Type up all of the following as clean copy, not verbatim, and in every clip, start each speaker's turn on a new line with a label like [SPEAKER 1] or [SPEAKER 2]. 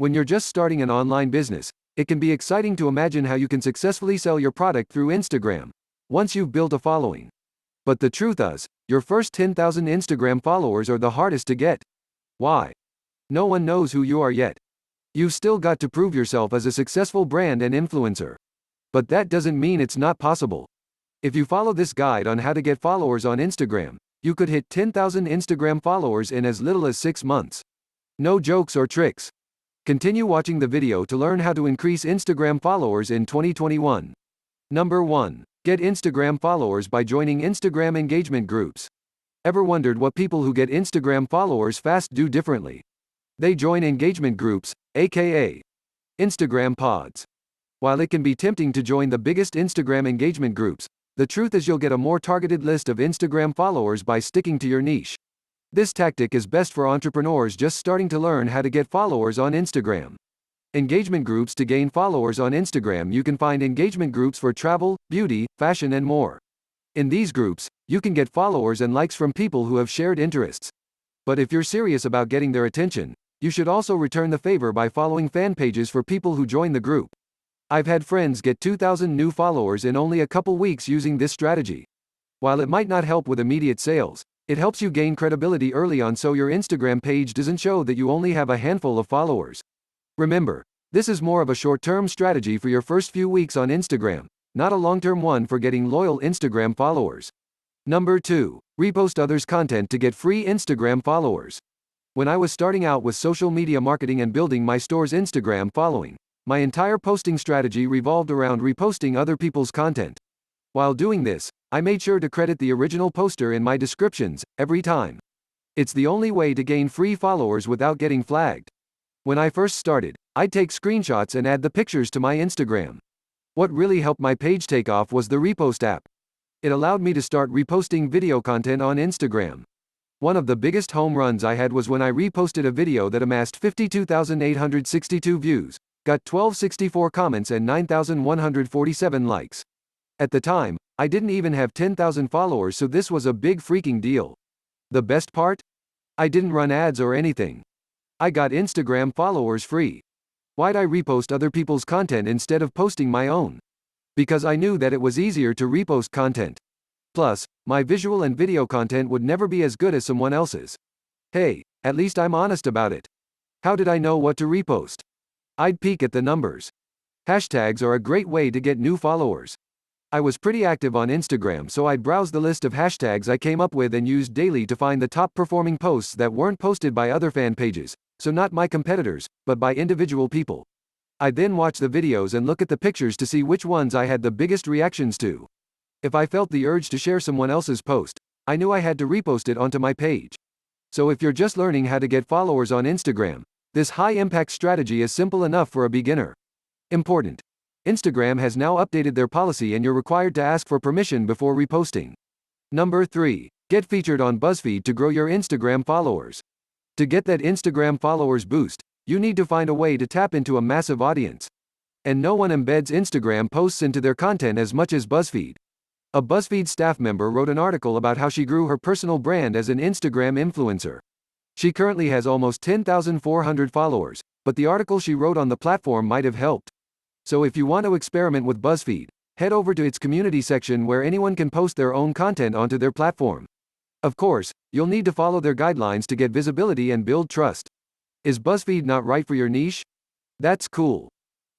[SPEAKER 1] When you're just starting an online business, it can be exciting to imagine how you can successfully sell your product through Instagram once you've built a following. But the truth is, your first 10,000 Instagram followers are the hardest to get. Why? No one knows who you are yet. You've still got to prove yourself as a successful brand and influencer. But that doesn't mean it's not possible. If you follow this guide on how to get followers on Instagram, you could hit 10,000 Instagram followers in as little as 6 months. No jokes or tricks. Continue watching the video to learn how to increase Instagram followers in 2021. Number 1. Get Instagram followers by joining Instagram engagement groups. Ever wondered what people who get Instagram followers fast do differently? They join engagement groups, aka Instagram pods. While it can be tempting to join the biggest Instagram engagement groups, the truth is you'll get a more targeted list of Instagram followers by sticking to your niche. This tactic is best for entrepreneurs just starting to learn how to get followers on Instagram. Engagement groups. To gain followers on Instagram, you can find engagement groups for travel, beauty, fashion, and more. In these groups, you can get followers and likes from people who have shared interests. But if you're serious about getting their attention, you should also return the favor by following fan pages for people who join the group. I've had friends get 2,000 new followers in only a couple weeks using this strategy. While it might not help with immediate sales, it helps you gain credibility early on so your Instagram page doesn't show that you only have a handful of followers. Remember, this is more of a short-term strategy for your first few weeks on Instagram, not a long-term one for getting loyal Instagram followers. Number 2. Repost others' content to get free Instagram followers. When I was starting out with social media marketing and building my store's Instagram following, my entire posting strategy revolved around reposting other people's content. While doing this, I made sure to credit the original poster in my descriptions, every time. It's the only way to gain free followers without getting flagged. When I first started, I'd take screenshots and add the pictures to my Instagram. What really helped my page take off was the Repost app. It allowed me to start reposting video content on Instagram. One of the biggest home runs I had was when I reposted a video that amassed 52,862 views, got 1,264 comments and 9,147 likes. At the time, I didn't even have 10,000 followers, so this was a big freaking deal. The best part? I didn't run ads or anything. I got Instagram followers free. Why'd I repost other people's content instead of posting my own? Because I knew that it was easier to repost content. Plus, my visual and video content would never be as good as someone else's. Hey, at least I'm honest about it. How did I know what to repost? I'd peek at the numbers. Hashtags are a great way to get new followers. I was pretty active on Instagram, so I'd browse the list of hashtags I came up with and used daily to find the top performing posts that weren't posted by other fan pages, so not my competitors, but by individual people. I'd then watch the videos and look at the pictures to see which ones I had the biggest reactions to. If I felt the urge to share someone else's post, I knew I had to repost it onto my page. So if you're just learning how to get followers on Instagram, this high-impact strategy is simple enough for a beginner. Important. Instagram has now updated their policy and you're required to ask for permission before reposting. Number 3. Get featured on BuzzFeed to grow your Instagram followers. To get that Instagram followers boost, you need to find a way to tap into a massive audience. And no one embeds Instagram posts into their content as much as BuzzFeed. A BuzzFeed staff member wrote an article about how she grew her personal brand as an Instagram influencer. She currently has almost 10,400 followers, but the article she wrote on the platform might have helped. So if you want to experiment with BuzzFeed, head over to its community section where anyone can post their own content onto their platform. Of course, you'll need to follow their guidelines to get visibility and build trust. Is BuzzFeed not right for your niche? That's cool.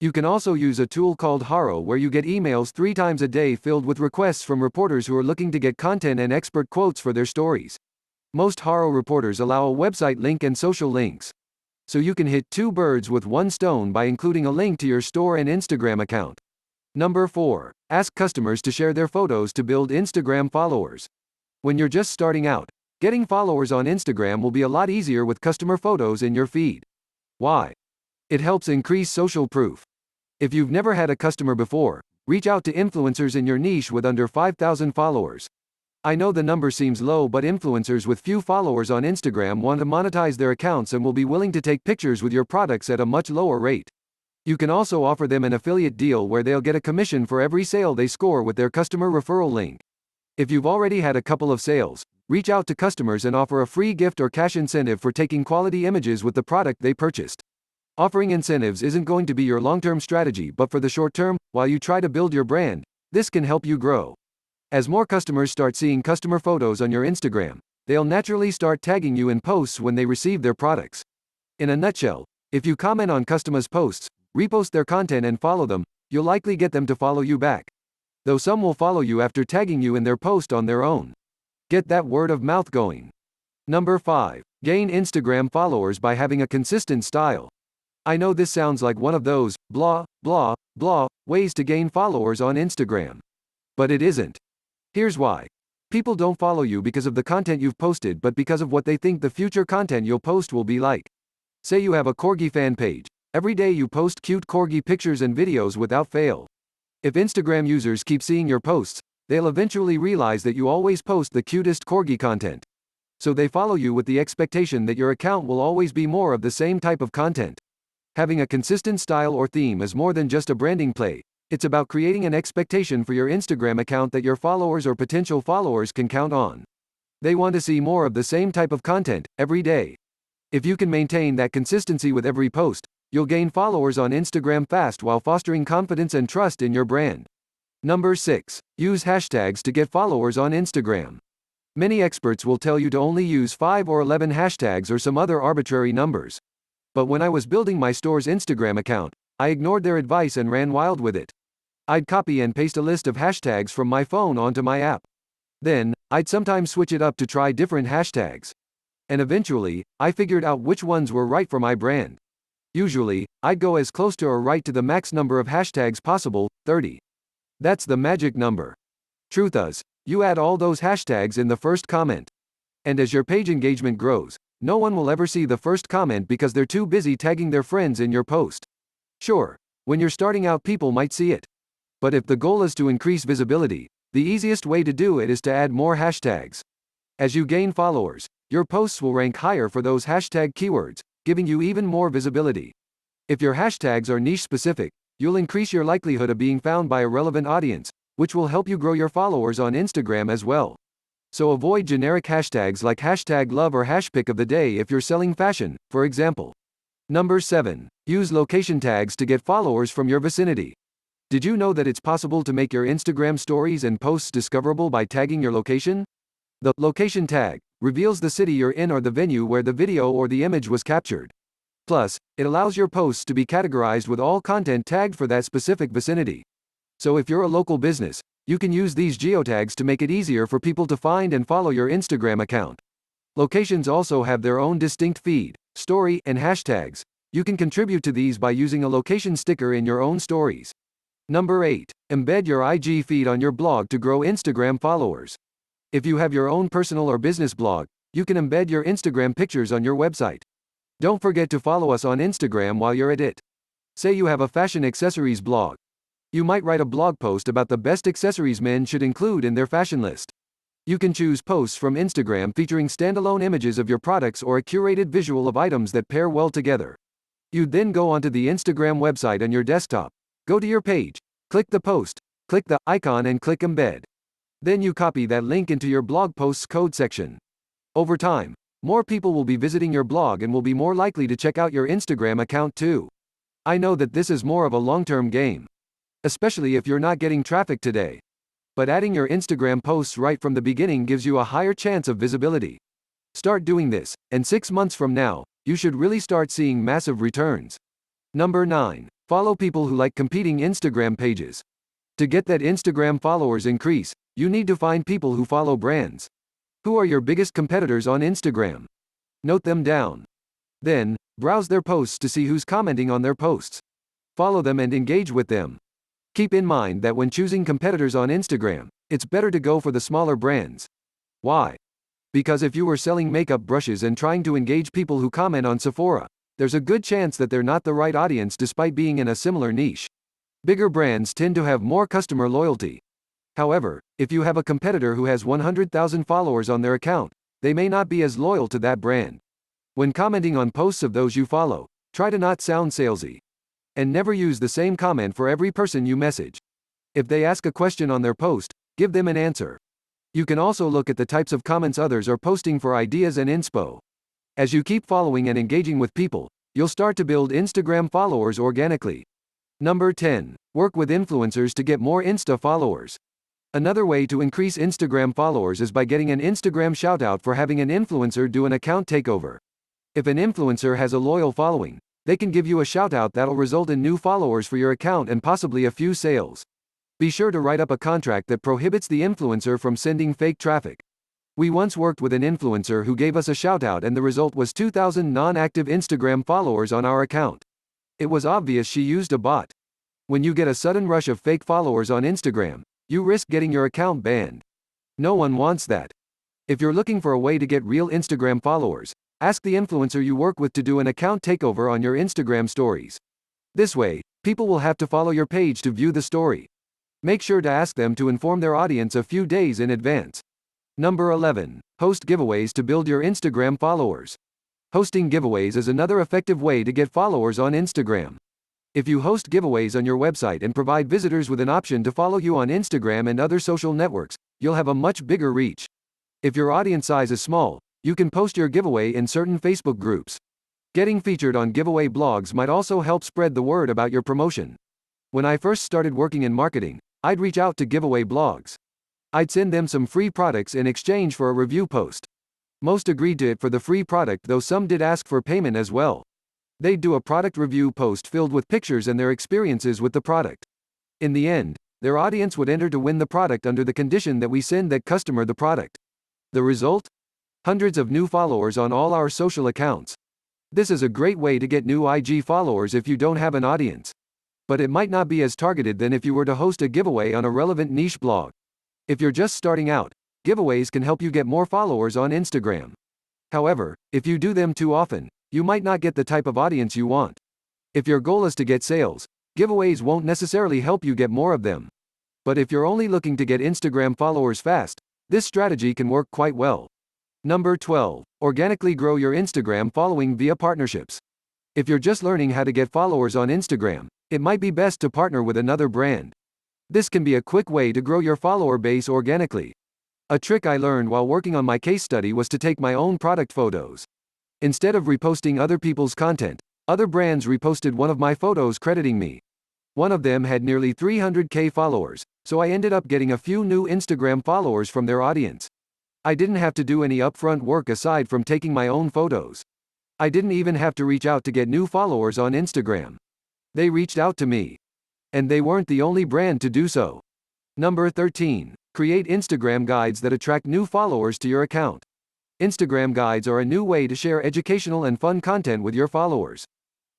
[SPEAKER 1] You can also use a tool called Haro where you get emails 3 times a day filled with requests from reporters who are looking to get content and expert quotes for their stories. Most Haro reporters allow a website link and social links. So you can hit 2 birds with 1 stone by including a link to your store and Instagram account. Number 4. Ask customers to share their photos to build Instagram followers. When you're just starting out, getting followers on Instagram will be a lot easier with customer photos in your feed. Why? It helps increase social proof. If you've never had a customer before, reach out to influencers in your niche with under 5,000 followers. I know the number seems low, but influencers with few followers on Instagram want to monetize their accounts and will be willing to take pictures with your products at a much lower rate. You can also offer them an affiliate deal where they'll get a commission for every sale they score with their customer referral link. If you've already had a couple of sales, reach out to customers and offer a free gift or cash incentive for taking quality images with the product they purchased. Offering incentives isn't going to be your long-term strategy, but for the short term, while you try to build your brand, this can help you grow. As more customers start seeing customer photos on your Instagram, they'll naturally start tagging you in posts when they receive their products. In a nutshell, if you comment on customers' posts, repost their content and follow them, you'll likely get them to follow you back. Though some will follow you after tagging you in their post on their own. Get that word of mouth going. Number 5. Gain Instagram followers by having a consistent style. I know this sounds like one of those, blah, blah, blah, ways to gain followers on Instagram. But it isn't. Here's why. People don't follow you because of the content you've posted, but because of what they think the future content you'll post will be like. Say you have a corgi fan page. Every day you post cute corgi pictures and videos without fail. If Instagram users keep seeing your posts, they'll eventually realize that you always post the cutest corgi content. So they follow you with the expectation that your account will always be more of the same type of content. Having a consistent style or theme is more than just a branding play. It's about creating an expectation for your Instagram account that your followers or potential followers can count on. They want to see more of the same type of content, every day. If you can maintain that consistency with every post, you'll gain followers on Instagram fast while fostering confidence and trust in your brand. Number 6. Use hashtags to get followers on Instagram. Many experts will tell you to only use 5 or 11 hashtags or some other arbitrary numbers. But when I was building my store's Instagram account, I ignored their advice and ran wild with it. I'd copy and paste a list of hashtags from my phone onto my app. Then, I'd sometimes switch it up to try different hashtags. And eventually, I figured out which ones were right for my brand. Usually, I'd go as close to or right to the max number of hashtags possible, 30. That's the magic number. Truth is, you add all those hashtags in the first comment. And as your page engagement grows, no one will ever see the first comment because they're too busy tagging their friends in your post. Sure, when you're starting out, people might see it. But if the goal is to increase visibility, the easiest way to do it is to add more hashtags. As you gain followers, your posts will rank higher for those hashtag keywords, giving you even more visibility. If your hashtags are niche specific, you'll increase your likelihood of being found by a relevant audience, which will help you grow your followers on Instagram as well. So avoid generic hashtags like hashtag love or hashpick of the day if you're selling fashion, for example. Number 7. Use location tags to get followers from your vicinity. Did you know that it's possible to make your Instagram stories and posts discoverable by tagging your location? The location tag reveals the city you're in or the venue where the video or the image was captured. Plus, it allows your posts to be categorized with all content tagged for that specific vicinity. So if you're a local business, you can use these geotags to make it easier for people to find and follow your Instagram account. Locations also have their own distinct feed, story, and hashtags. You can contribute to these by using a location sticker in your own stories. Number 8. Embed your IG feed on your blog to grow Instagram followers. If you have your own personal or business blog, you can embed your Instagram pictures on your website. Don't forget to follow us on Instagram while you're at it. Say you have a fashion accessories blog. You might write a blog post about the best accessories men should include in their fashion list. You can choose posts from Instagram featuring standalone images of your products or a curated visual of items that pair well together. You'd then go onto the Instagram website on your desktop. Go to your page, click the post, click the icon and click embed. Then you copy that link into your blog post's code section. Over time, more people will be visiting your blog and will be more likely to check out your Instagram account too. I know that this is more of a long-term game, especially if you're not getting traffic today. But adding your Instagram posts right from the beginning gives you a higher chance of visibility. Start doing this, and 6 months from now, you should really start seeing massive returns. Number 9. Follow people who like competing Instagram pages. To get that Instagram followers increase, you need to find people who follow brands. Who are your biggest competitors on Instagram? Note them down. Then, browse their posts to see who's commenting on their posts. Follow them and engage with them. Keep in mind that when choosing competitors on Instagram, it's better to go for the smaller brands. Why? Because if you were selling makeup brushes and trying to engage people who comment on Sephora, there's a good chance that they're not the right audience despite being in a similar niche. Bigger brands tend to have more customer loyalty. However, if you have a competitor who has 100,000 followers on their account, they may not be as loyal to that brand. When commenting on posts of those you follow, try to not sound salesy. And never use the same comment for every person you message. If they ask a question on their post, give them an answer. You can also look at the types of comments others are posting for ideas and inspo. As you keep following and engaging with people, you'll start to build Instagram followers organically. Number 10. Work with influencers to get more Insta followers. Another way to increase Instagram followers is by getting an Instagram shoutout for having an influencer do an account takeover. If an influencer has a loyal following, they can give you a shoutout that'll result in new followers for your account and possibly a few sales. Be sure to write up a contract that prohibits the influencer from sending fake traffic. We once worked with an influencer who gave us a shoutout and the result was 2,000 non-active Instagram followers on our account. It was obvious she used a bot. When you get a sudden rush of fake followers on Instagram, you risk getting your account banned. No one wants that. If you're looking for a way to get real Instagram followers, ask the influencer you work with to do an account takeover on your Instagram stories. This way, people will have to follow your page to view the story. Make sure to ask them to inform their audience a few days in advance. Number 11. Host giveaways to build your Instagram followers. Hosting giveaways is another effective way to get followers on Instagram. If you host giveaways on your website and provide visitors with an option to follow you on Instagram and other social networks, you'll have a much bigger reach. If your audience size is small, you can post your giveaway in certain Facebook groups. Getting featured on giveaway blogs might also help spread the word about your promotion. When I first started working in marketing, I'd reach out to giveaway blogs. I'd send them some free products in exchange for a review post. Most agreed to it for the free product, though some did ask for payment as well. They'd do a product review post filled with pictures and their experiences with the product. In the end, their audience would enter to win the product under the condition that we send that customer the product. The result? Hundreds of new followers on all our social accounts. This is a great way to get new IG followers if you don't have an audience. But it might not be as targeted than if you were to host a giveaway on a relevant niche blog. If you're just starting out, giveaways can help you get more followers on Instagram. However, if you do them too often, you might not get the type of audience you want. If your goal is to get sales, giveaways won't necessarily help you get more of them. But if you're only looking to get Instagram followers fast, this strategy can work quite well. Number 12. Organically grow your Instagram following via partnerships. If you're just learning how to get followers on Instagram, it might be best to partner with another brand. This can be a quick way to grow your follower base organically. A trick I learned while working on my case study was to take my own product photos. Instead of reposting other people's content, other brands reposted one of my photos crediting me. One of them had nearly 300,000 followers, so I ended up getting a few new Instagram followers from their audience. I didn't have to do any upfront work aside from taking my own photos. I didn't even have to reach out to get new followers on Instagram. They reached out to me. And they weren't the only brand to do so. Number 13. Create Instagram guides that attract new followers to your account. Instagram guides are a new way to share educational and fun content with your followers.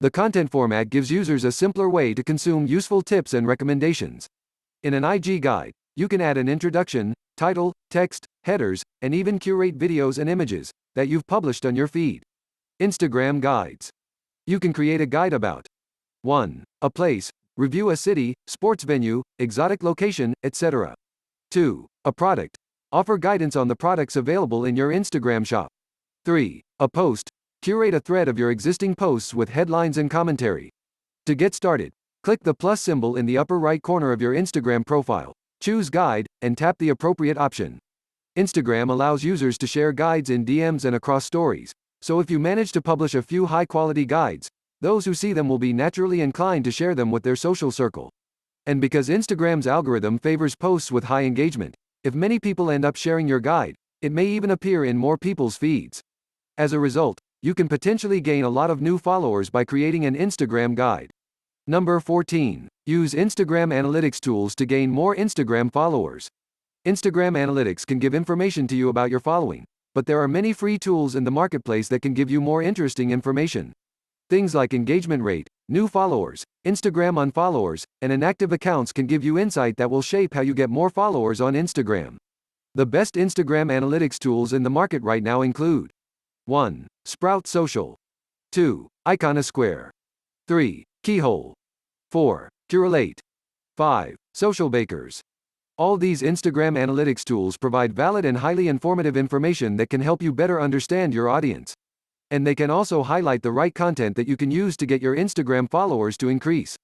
[SPEAKER 1] The content format gives users a simpler way to consume useful tips and recommendations. In an IG guide, you can add an introduction, title, text, headers, and even curate videos and images that you've published on your feed. Instagram guides. You can create a guide about 1. A place, review a city, sports venue, exotic location, etc. 2. A product. Offer guidance on the products available in your Instagram shop. 3. A post. Curate a thread of your existing posts with headlines and commentary. To get started, click the plus symbol in the upper right corner of your Instagram profile, choose Guide, and tap the appropriate option. Instagram allows users to share guides in DMs and across stories, so if you manage to publish a few high-quality guides, those who see them will be naturally inclined to share them with their social circle. And because Instagram's algorithm favors posts with high engagement, if many people end up sharing your guide, it may even appear in more people's feeds. As a result, you can potentially gain a lot of new followers by creating an Instagram guide. Number 14. Use Instagram analytics tools to gain more Instagram followers. Instagram analytics can give information to you about your following, but there are many free tools in the marketplace that can give you more interesting information. Things like engagement rate, new followers, Instagram unfollowers, and inactive accounts can give you insight that will shape how you get more followers on Instagram. The best Instagram analytics tools in the market right now include 1. Sprout Social. 2. Iconosquare. 3. Keyhole. 4. Curelate. 5. Social Bakers. All these Instagram analytics tools provide valid and highly informative information that can help you better understand your audience. And they can also highlight the right content that you can use to get your Instagram followers to increase.